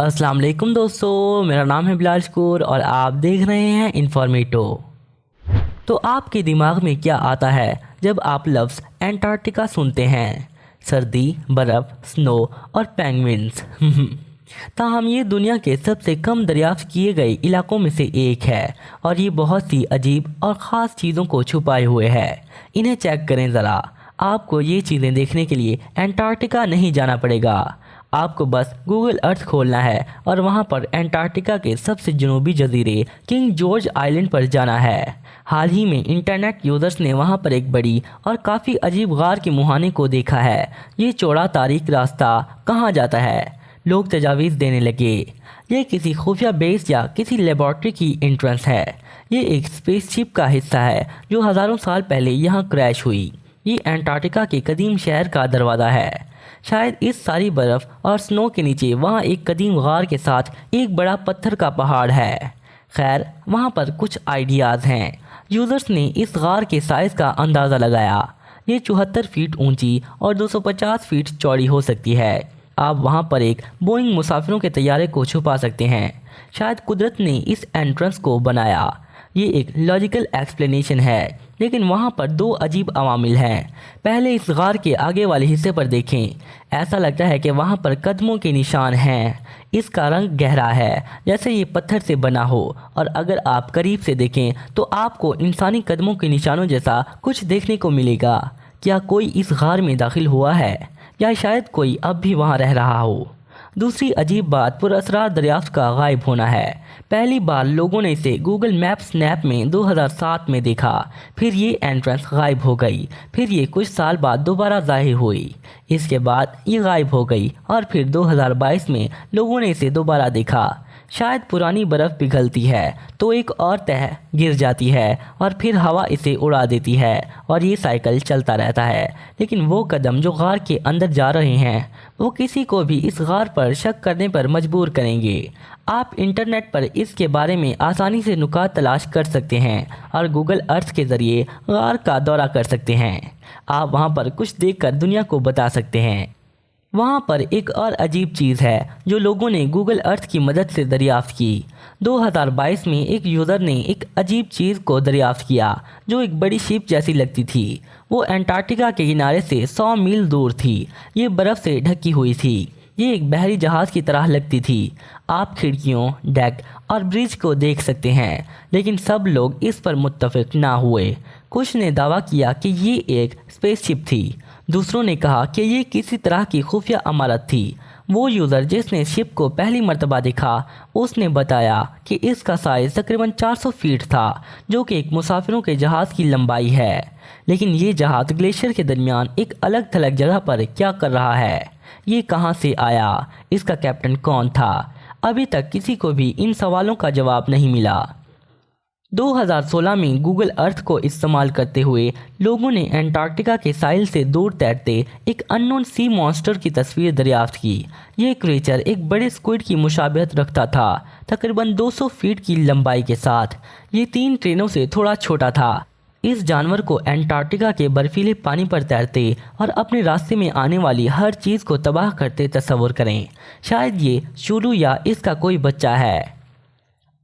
अस्सलाम वालेकुम दोस्तों, मेरा नाम है बिलाल शकूर और आप देख रहे हैं इन्फॉर्मेटो। तो आपके दिमाग में क्या आता है जब आप लफ्ज़ एंटार्क्टिका सुनते हैं? सर्दी, बर्फ़, स्नो और पेंगुइन्स। ताहम ये दुनिया के सबसे कम दरियाफ्त किए गए इलाकों में से एक है और ये बहुत सी अजीब और ख़ास चीज़ों को छुपाए हुए है। इन्हें चेक करें ज़रा। आपको ये चीज़ें देखने के लिए एंटार्क्टिका नहीं जाना पड़ेगा। आपको बस गूगल अर्थ खोलना है और वहाँ पर एंटार्क्टिका के सबसे जनूबी जजीरे किंग जॉर्ज आइलैंड पर जाना है। हाल ही में इंटरनेट यूज़र्स ने वहाँ पर एक बड़ी और काफ़ी अजीब गार के मुहाने को देखा है। ये चौड़ा तारीख रास्ता कहाँ जाता है? लोग तजावीज़ देने लगे। ये किसी खुफिया बेस या किसी लेबॉर्ट्री की एंट्रेंस है। ये एक स्पेसशिप का हिस्सा है जो हज़ारों साल पहले यहाँ क्रैश हुई। ये एंटार्क्टिका के कदीम शहर का दरवाज़ा है। शायद इस सारी बर्फ़ और स्नो के नीचे वहाँ एक कदीम गार के साथ एक बड़ा पत्थर का पहाड़ है। खैर, वहाँ पर कुछ आइडियाज़ हैं। यूज़र्स ने इस गार के साइज़ का अंदाज़ा लगाया। ये 74 फीट ऊंची और 250 फीट चौड़ी हो सकती है। आप वहाँ पर एक बोइंग मुसाफिरों के तैयारे को छुपा सकते हैं। शायद कुदरत ने इस एंट्रेंस को बनाया। ये एक लॉजिकल एक्सप्लेनेशन है, लेकिन वहाँ पर दो अजीब अवामिल हैं। पहले इस गार के आगे वाले हिस्से पर देखें। ऐसा लगता है कि वहाँ पर कदमों के निशान हैं। इसका रंग गहरा है, जैसे ये पत्थर से बना हो, और अगर आप करीब से देखें तो आपको इंसानी कदमों के निशानों जैसा कुछ देखने को मिलेगा। क्या कोई इस गार में दाखिल हुआ है या शायद कोई अब भी वहाँ रह रहा हो? दूसरी अजीब बात पुरअसरार दरियाफ्त का गायब होना है। पहली बार लोगों ने इसे गूगल मैप स्नैप में 2007 में देखा। फिर ये एंट्रेंस गायब हो गई। फिर ये कुछ साल बाद दोबारा ज़ाहिर हुई। इसके बाद ये गायब हो गई और फिर 2022 में लोगों ने इसे दोबारा देखा। शायद पुरानी बर्फ़ पिघलती है तो एक और तह गिर जाती है और फिर हवा इसे उड़ा देती है और ये साइकिल चलता रहता है। लेकिन वो कदम जो गार के अंदर जा रहे हैं वो किसी को भी इस गार पर शक करने पर मजबूर करेंगे। आप इंटरनेट पर इसके बारे में आसानी से नुकात तलाश कर सकते हैं और गूगल अर्थ के ज़रिए गार का दौरा कर सकते हैं। आप वहाँ पर कुछ देखकर दुनिया को बता सकते हैं। वहाँ पर एक और अजीब चीज़ है जो लोगों ने गूगल अर्थ की मदद से दरियाफ्त की। 2022 में एक यूज़र ने एक अजीब चीज़ को दरियाफ्त किया जो एक बड़ी शिप जैसी लगती थी। वो एंटार्क्टिका के किनारे से 100 मील दूर थी। ये बर्फ़ से ढकी हुई थी। ये एक बहरी जहाज़ की तरह लगती थी। आप खिड़कियों, डेक और ब्रिज को देख सकते हैं, लेकिन सब लोग इस पर मुत्तफिक ना हुए। कुछ ने दावा किया कि ये एक स्पेसशिप थी। दूसरों ने कहा कि ये किसी तरह की खुफिया इमारत थी। वो यूज़र जिसने शिप को पहली मर्तबा देखा उसने बताया कि इसका साइज़ तकरीबन 400 फीट था, जो कि एक मुसाफिरों के जहाज़ की लंबाई है। लेकिन ये जहाज़ ग्लेशियर के दरमियान एक अलग थलग जगह पर क्या कर रहा है? ये कहाँ से आया? इसका कैप्टन कौन था? अभी तक किसी को भी इन सवालों का जवाब नहीं मिला। 2016 में गूगल अर्थ को इस्तेमाल करते हुए लोगों ने एंटार्क्टिका के साहिल से दूर तैरते एक अननोन सी मॉन्स्टर की तस्वीर दरियाफ्त की। ये क्रीचर एक बड़े स्क्विड की मुशाबहत रखता था, तकरीबन 200 फीट की लंबाई के साथ। ये 3 ट्रेनों से थोड़ा छोटा था। इस जानवर को एंटार्क्टिका के बर्फीले पानी पर तैरते और अपने रास्ते में आने वाली हर चीज़ को तबाह करते तस्वर करें। शायद ये शुरू या इसका कोई बच्चा है।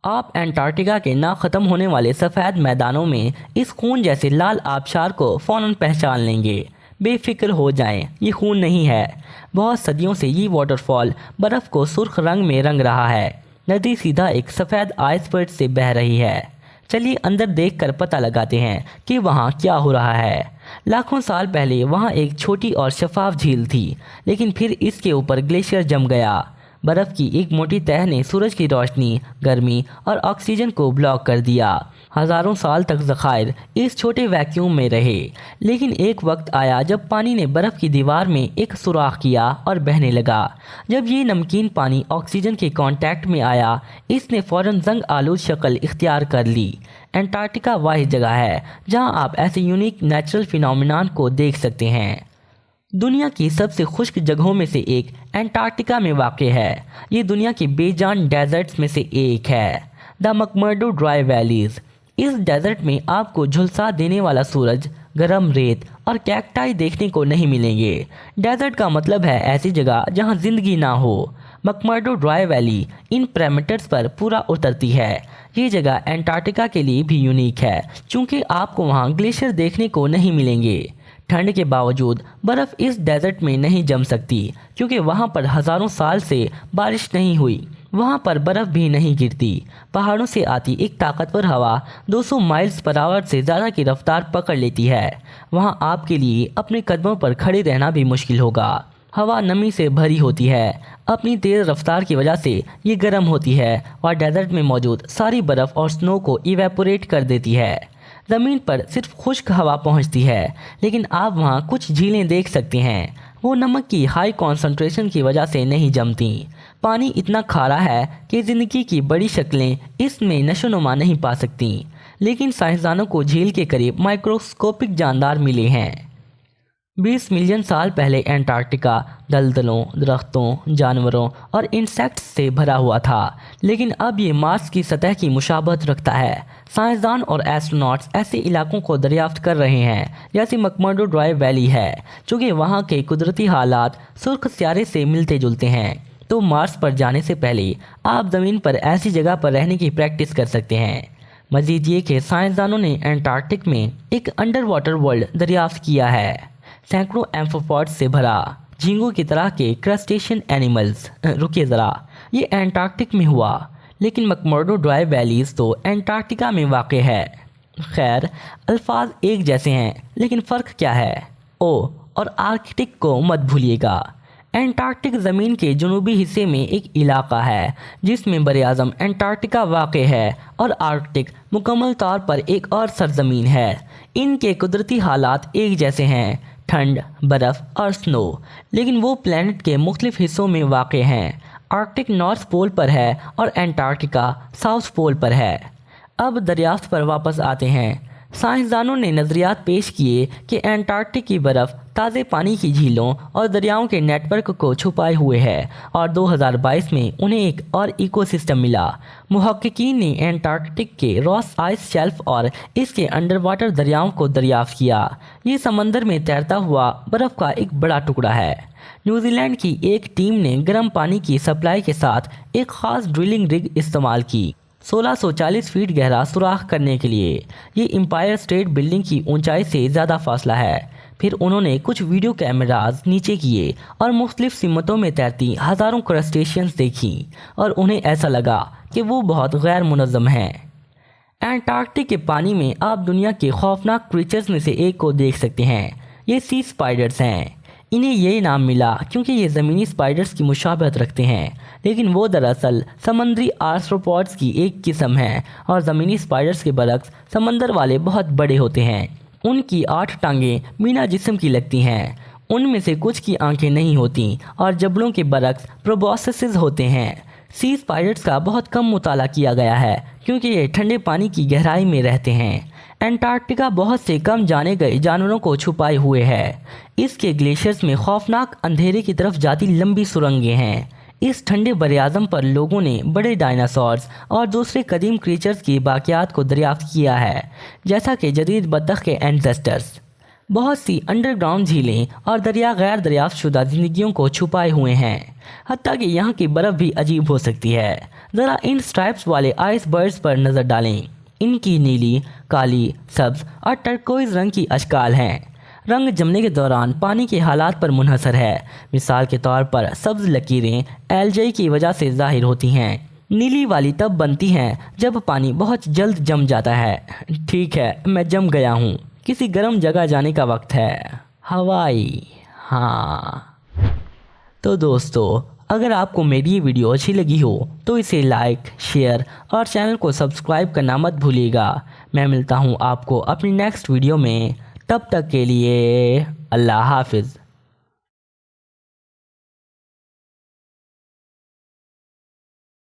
आप एंटार्क्टिका के ना ख़त्म होने वाले सफ़ेद मैदानों में इस खून जैसे लाल आबशार को फ़ौरन पहचान लेंगे। बेफिक्र हो जाएं, ये खून नहीं है। बहुत सदियों से ये वाटरफॉल बर्फ़ को सुर्ख रंग में रंग रहा है। नदी सीधा एक सफ़ेद आइसबर्ग से बह रही है। चलिए अंदर देखकर पता लगाते हैं कि वहाँ क्या हो रहा है। लाखों साल पहले वहाँ एक छोटी और शफाफ झील थी, लेकिन फिर इसके ऊपर ग्लेशियर जम गया। बर्फ़ की एक मोटी तह ने सूरज की रोशनी, गर्मी और ऑक्सीजन को ब्लॉक कर दिया। हज़ारों साल तक ज़खायर इस छोटे वैक्यूम में रहे, लेकिन एक वक्त आया जब पानी ने बर्फ़ की दीवार में एक सुराख किया और बहने लगा। जब ये नमकीन पानी ऑक्सीजन के कांटेक्ट में आया, इसने फ़ौरन जंग आलूद शक्ल इख्तियार कर ली। एंटार्क्टिका वाहिद जगह है जहाँ आप ऐसे यूनिक नेचुरल फिनोमिनान को देख सकते हैं। दुनिया की सबसे खुश्क जगहों में से एक एंटार्क्टिका में वाक़ है। ये दुनिया के बेजान डेजर्ट्स में से एक है, द मकमर्डो ड्राई वैलीज़। इस डेजर्ट में आपको झुलसा देने वाला सूरज, गर्म रेत और कैक्टाई देखने को नहीं मिलेंगे। डेजर्ट का मतलब है ऐसी जगह जहां ज़िंदगी ना हो। McMurdo dry valley in parameters पर पूरा उतरती है। ये जगह एंटार्क्टिका के लिए भी यूनिक है क्योंकि आपको वहाँ ग्लेशियर देखने को नहीं मिलेंगे। ठंड के बावजूद बर्फ़ इस डेजर्ट में नहीं जम सकती क्योंकि वहाँ पर हज़ारों साल से बारिश नहीं हुई। वहाँ पर बर्फ़ भी नहीं गिरती। पहाड़ों से आती एक ताकतवर हवा 200 माइल्स पर आवर से ज़्यादा की रफ्तार पकड़ लेती है। वहाँ आपके लिए अपने कदमों पर खड़े रहना भी मुश्किल होगा। हवा नमी से भरी होती है। अपनी तेज़ रफ्तार की वजह से ये गर्म होती है और डेजर्ट में मौजूद सारी बर्फ़ और स्नो को इवेपोरेट कर देती है। ज़मीन पर सिर्फ खुश्क हवा पहुंचती है, लेकिन आप वहां कुछ झीलें देख सकते हैं। वो नमक की हाई कॉन्सेंट्रेशन की वजह से नहीं जमती। पानी इतना खारा है कि ज़िंदगी की बड़ी शक्लें इसमें नशोनुमा नहीं पा सकती, लेकिन साइंसदानों को झील के करीब माइक्रोस्कोपिक जानदार मिले हैं। 20 मिलियन साल पहले एंटार्क्टिका दलदलों, दरख्तों, जानवरों और इंसेक्ट्स से भरा हुआ था, लेकिन अब ये मार्स की सतह की मुशाबहत रखता है। साइंसदान और एस्ट्रोनॉट्स ऐसे इलाकों को दरियाफ्त कर रहे हैं जैसे मकमर्डो ड्राई वैली है, चूँकि वहाँ के कुदरती हालात सुर्ख सियारे से मिलते जुलते हैं। तो मार्स पर जाने से पहले आप ज़मीन पर ऐसी जगह पर रहने की प्रैक्टिस कर सकते हैं। मज़ीद ये कि साइंसदानों ने एंटार्क्टिक में एक अंडर वाटर वर्ल्ड दरियाफ्त किया है, सैकड़ों एम्फोपॉड्स से भरा, झींगों की तरह के क्रस्टेशियन एनिमल्स। रुकिए ज़रा, ये एंटार्क्टिक में हुआ, लेकिन मकमर्डो ड्राई वैलीज तो एंटार्क्टिका में वाक़ है। खैर, अल्फाज एक जैसे हैं, लेकिन फ़र्क क्या है? ओ और आर्कटिक को मत भूलिएगा। एंटार्क्टिक ज़मीन के जनूबी हिस्से में एक इलाका है जिसमें बरआज़म एंटार्क्टिका वाक़ है और आर्कटिक मुकम्मल तौर पर एक और सरजमीन है। इनके कुदरती हालात एक जैसे हैं, ठंड, बर्फ़ और स्नो, लेकिन वो प्लैनेट के मुख्तलिफ हिस्सों में वाक़ हैं। आर्कटिक नॉर्थ पोल पर है और एंटार्क्टिका साउथ पोल पर है। अब दरियाफ्त पर वापस आते हैं। साइंसदानों ने नज़रियात पेश किए कि एंटार्क्टिक की बर्फ़ ताज़े पानी की झीलों और दरियाओं के नेटवर्क को छुपाए हुए है और 2022 में उन्हें एक और इकोसिस्टम मिला। मुहक्किकीन ने एंटार्क्टिक के रॉस आइस शेल्फ और इसके अंडर वाटर दरियाओं को दरियाफ्त किया। ये समंदर में तैरता हुआ बर्फ़ का एक बड़ा टुकड़ा है। न्यूजीलैंड की एक टीम ने गर्म पानी की सप्लाई के साथ एक ख़ास ड्रिलिंग रिग इस्तेमाल की 1640 फीट गहरा सुराख करने के लिए। ये एम्पायर स्टेट बिल्डिंग की ऊंचाई से ज़्यादा फासला है। फिर उन्होंने कुछ वीडियो कैमराज नीचे किए और मुख्तलिफ सिमतों में तैरती हज़ारों क्रस्टेशियंस देखी और उन्हें ऐसा लगा कि वो बहुत गैर मुनज़्ज़म हैं। एंटार्क्टिक के पानी में आप दुनिया के खौफनाक क्रीचर्स में से एक को देख सकते हैं। ये सी स्पाइडर्स हैं। इन्हें ये नाम मिला क्योंकि ये ज़मीनी स्पाइडर्स की मुशाबहत रखते हैं, लेकिन वो दरअसल समंदरी आर्थ्रोपॉड्स की एक किस्म है और ज़मीनी स्पाइडर्स के बरक्स समंदर वाले बहुत बड़े होते हैं। उनकी 8 टांगें मीना जिस्म की लगती हैं। उनमें से कुछ की आंखें नहीं होती और जबड़ों के बरक्स प्रोबॉस्सिस होते हैं। सी स्पाइडर्स का बहुत कम मुताला किया गया है क्योंकि ये ठंडे पानी की गहराई में रहते हैं। एंटार्क्टिका बहुत से कम जाने गए जानवरों को छुपाए हुए है। इसके ग्लेशियर्स में खौफनाक अंधेरे की तरफ जाती लंबी सुरंगें हैं। इस ठंडे बरआज़म पर लोगों ने बड़े डायनासोर्स और दूसरे कदीम क्रीचर्स की बाक़ियात को दरियाफ्त किया है, जैसा कि जदीद बत्तख के एंसेस्टर्स। बहुत सी अंडरग्राउंड झीलें और दरिया गैर दरियाफ्त शुदा ज़िंदगियों को छुपाए हुए हैं। हत्ता कि यहाँ की बर्फ़ भी अजीब हो सकती है। ज़रा इन स्ट्राइप्स वाले आइस बर्ड्स पर नज़र डालें। इनकी नीली, काली, सब्ज़ और टर्कोइज़ रंग की अशकाल हैं। रंग जमने के दौरान पानी के हालात पर मुनहसर है। मिसाल के तौर पर सब्ज़ लकीरें एल्गाई की वजह से ज़ाहिर होती हैं। नीली वाली तब बनती हैं जब पानी बहुत जल्द जम जाता है। ठीक है, मैं जम गया हूँ। किसी गर्म जगह जाने का वक्त है। हवाई। हाँ तो दोस्तों, अगर आपको मेरी ये वीडियो अच्छी लगी हो तो इसे लाइक, शेयर और चैनल को सब्सक्राइब करना मत भूलिएगा। मैं मिलता हूँ आपको अपनी नेक्स्ट वीडियो में। तब तक के लिए अल्लाह हाफिज़।